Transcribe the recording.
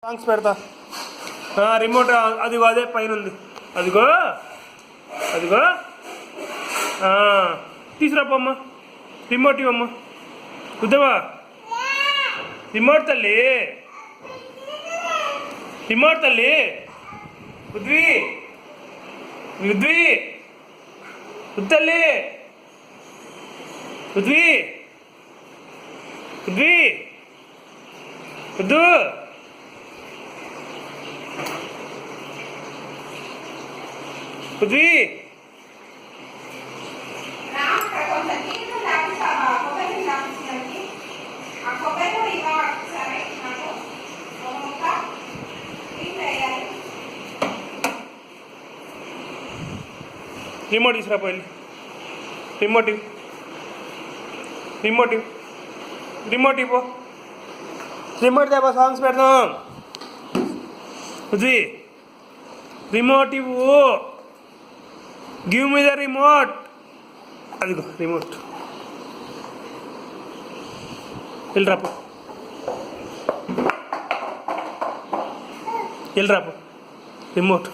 Songs పెడతా. Remote అదిగో అదే పైన ఉంది. అదిగో అదిగో తీసుకురాపమ్మా. రిమోట్ ఇవ్వమ్మా. ఉద్దవా రిమోట్ తల్లి. రిమోట్ తల్లి. ఉద్వి ఉద్వి ఉద్దల్లి. ఉద్వి ఉద్వి ఉద్దు. ఉద్వి రిమోట్ తీసుకురాపోయింది. రిమోట్ ఇవ్వు. రిమోట్ ఇవ్వు. రిమోట్ ఇవ్వు. రిమోట్ దేవా సాంగ్స్ పెడదాం. ఉద్వి రిమోట్ ఇవ్వు. Give me the remote. అదిగో రిమోట్. వెళ్ళిరాపు. వెళ్ళిరాపు. రిమోట్